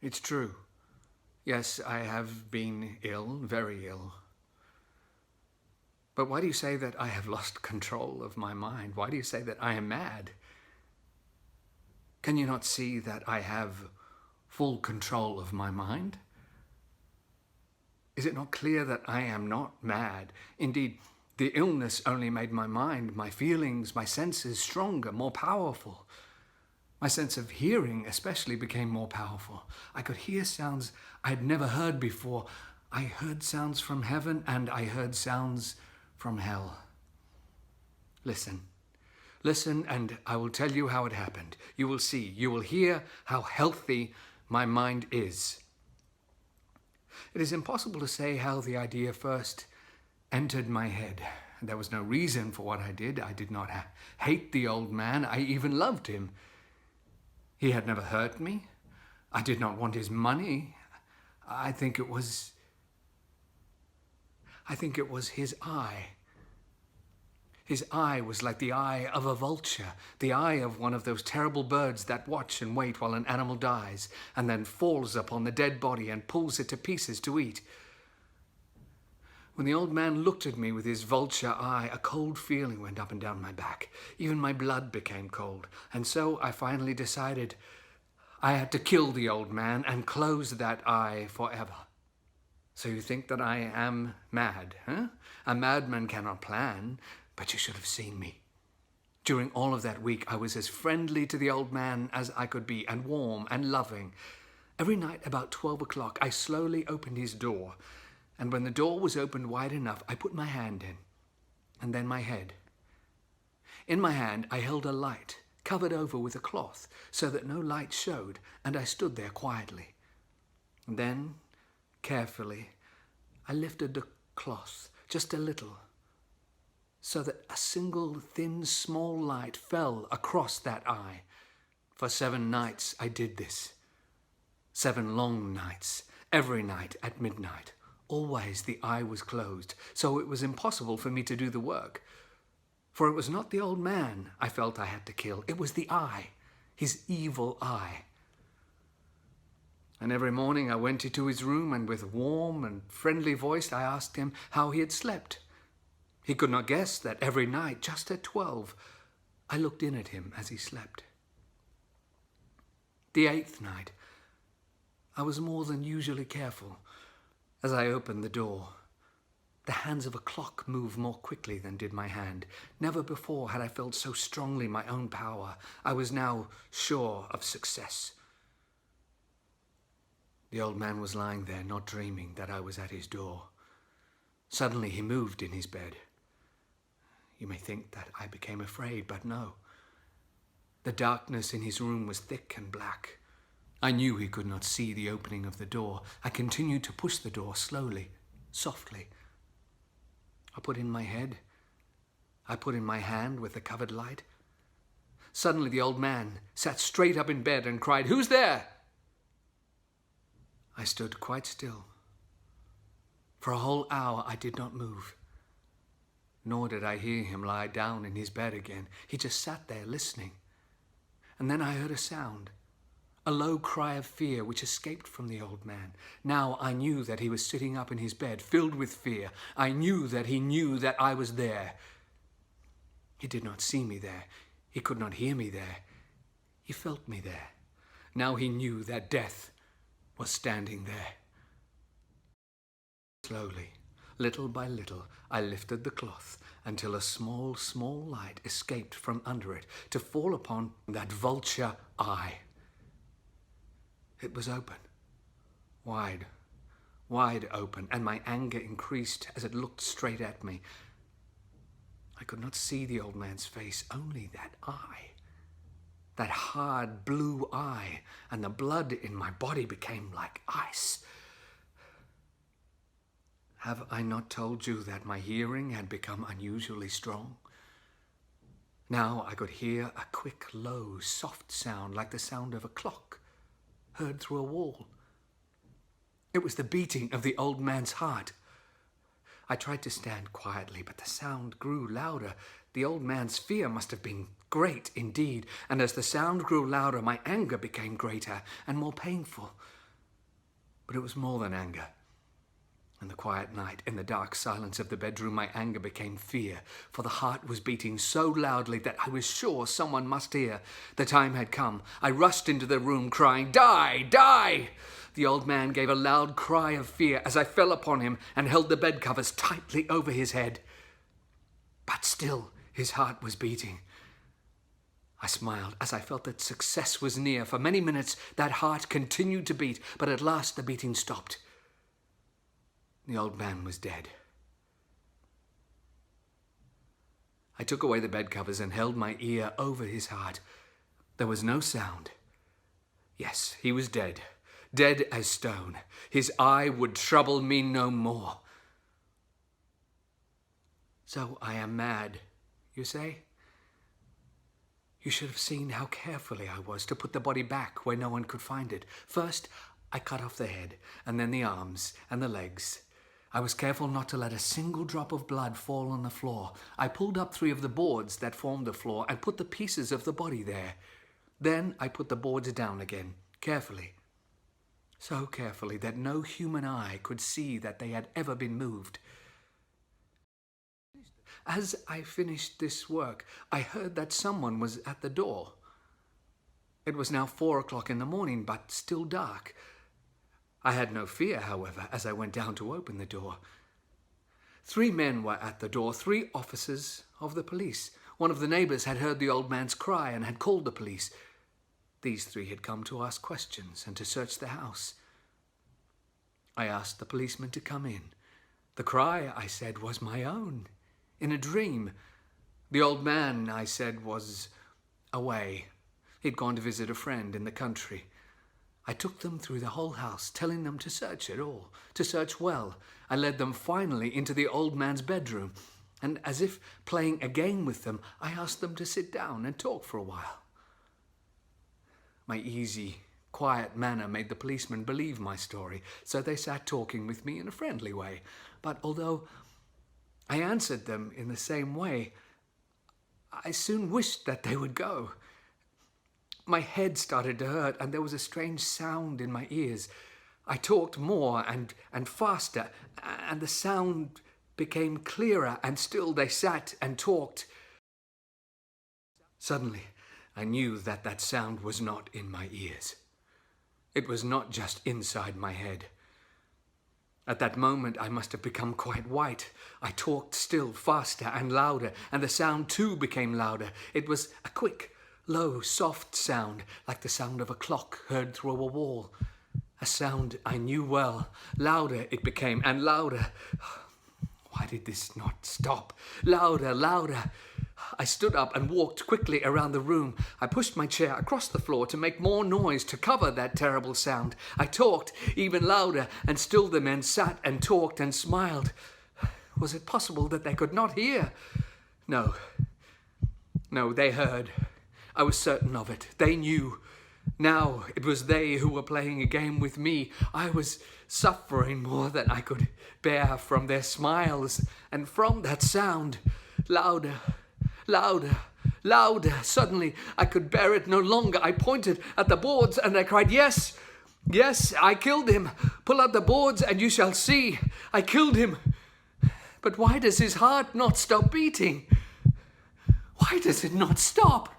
It's true. Yes, I have been ill, very ill. But why do you say that I have lost control of my mind? Why do you say that I am mad? Can you not see that I have full control of my mind? Is it not clear that I am not mad? Indeed, the illness only made my mind, my feelings, my senses stronger, more powerful. My sense of hearing especially became more powerful. I could hear sounds I had never heard before. I heard sounds from heaven and I heard sounds from hell. Listen. Listen, and I will tell you how it happened. You will see, you will hear how healthy my mind is. It is impossible to say how the idea first entered my head. There was no reason for what I did. I did not hate the old man. I even loved him. He had never hurt me. I did not want his money. I think it was his eye. His eye was like the eye of a vulture, the eye of one of those terrible birds that watch and wait while an animal dies and then falls upon the dead body and pulls it to pieces to eat. When the old man looked at me with his vulture eye, a cold feeling went up and down my back. Even my blood became cold. And so I finally decided I had to kill the old man and close that eye forever. So you think that I am mad, huh? A madman cannot plan, but you should have seen me. During all of that week, I was as friendly to the old man as I could be, and warm and loving. Every night about 12 o'clock, I slowly opened his door. And when the door was opened wide enough, I put my hand in, and then my head. In my hand, I held a light, covered over with a cloth, so that no light showed, and I stood there quietly. And then, carefully, I lifted the cloth just a little, so that a single thin, small light fell across that eye. For 7 nights I did this. 7 long nights, every night at midnight. Always the eye was closed, so it was impossible for me to do the work. For it was not the old man I felt I had to kill. It was the eye, his evil eye. And every morning I went into his room, and with warm and friendly voice I asked him how he had slept. He could not guess that every night, just at 12, I looked in at him as he slept. The 8th night, I was more than usually careful. As I opened the door, the hands of a clock moved more quickly than did my hand. Never before had I felt so strongly my own power. I was now sure of success. The old man was lying there, not dreaming that I was at his door. Suddenly he moved in his bed. You may think that I became afraid, but no. The darkness in his room was thick and black. I knew he could not see the opening of the door. I continued to push the door slowly, softly. I put in my head. I put in my hand with the covered light. Suddenly the old man sat straight up in bed and cried, "Who's there?" I stood quite still. For a whole hour I did not move. Nor did I hear him lie down in his bed again. He just sat there listening. And then I heard a sound. A low cry of fear which escaped from the old man. Now I knew that he was sitting up in his bed, filled with fear. I knew that he knew that I was there. He did not see me there. He could not hear me there. He felt me there. Now he knew that death was standing there. Slowly, little by little, I lifted the cloth until a small, small light escaped from under it to fall upon that vulture eye. It was open, wide, wide open, and my anger increased as it looked straight at me. I could not see the old man's face, only that eye, that hard blue eye, and the blood in my body became like ice. Have I not told you that my hearing had become unusually strong? Now I could hear a quick, low, soft sound like the sound of a clock, heard through a wall. It was the beating of the old man's heart. I tried to stand quietly, but the sound grew louder. The old man's fear must have been great indeed, and as the sound grew louder, my anger became greater and more painful. But it was more than anger. In the quiet night, in the dark silence of the bedroom, my anger became fear, for the heart was beating so loudly that I was sure someone must hear. The time had come. I rushed into the room, crying, "Die! Die!" The old man gave a loud cry of fear as I fell upon him and held the bed covers tightly over his head. But still, his heart was beating. I smiled as I felt that success was near. For many minutes, that heart continued to beat, but at last the beating stopped. The old man was dead. I took away the bed covers and held my ear over his heart. There was no sound. Yes, he was dead, dead as stone. His eye would trouble me no more. So I am mad, you say? You should have seen how carefully I was to put the body back where no one could find it. First, I cut off the head, and then the arms and the legs. I was careful not to let a single drop of blood fall on the floor. I pulled up 3 of the boards that formed the floor and put the pieces of the body there. Then I put the boards down again, carefully. So carefully that no human eye could see that they had ever been moved. As I finished this work, I heard that someone was at the door. It was now 4 o'clock in the morning, but still dark. I had no fear, however, as I went down to open the door. 3 men were at the door, 3 officers of the police. One of the neighbors had heard the old man's cry and had called the police. These 3 had come to ask questions and to search the house. I asked the policeman to come in. The cry, I said, was my own, in a dream. The old man, I said, was away. He'd gone to visit a friend in the country. I took them through the whole house, telling them to search it all, to search well. I led them finally into the old man's bedroom, and as if playing a game with them, I asked them to sit down and talk for a while. My easy, quiet manner made the policemen believe my story, so they sat talking with me in a friendly way. But although I answered them in the same way, I soon wished that they would go. My head started to hurt, and there was a strange sound in my ears. I talked more and faster, and the sound became clearer, and still they sat and talked. Suddenly, I knew that that sound was not in my ears. It was not just inside my head. At that moment, I must have become quite white. I talked still faster and louder, and the sound too became louder. It was a quick, low, soft sound, like the sound of a clock heard through a wall. A sound I knew well. Louder it became, and louder. Why did this not stop? Louder, louder. I stood up and walked quickly around the room. I pushed my chair across the floor to make more noise to cover that terrible sound. I talked even louder, and still the men sat and talked and smiled. Was it possible that they could not hear? No, they heard. I was certain of it. They knew. Now it was they who were playing a game with me. I was suffering more than I could bear from their smiles and from that sound. Louder, louder, louder. Suddenly I could bear it no longer. I pointed at the boards and I cried, "Yes, yes, I killed him. Pull out the boards and you shall see. I killed him." But why does his heart not stop beating? Why does it not stop?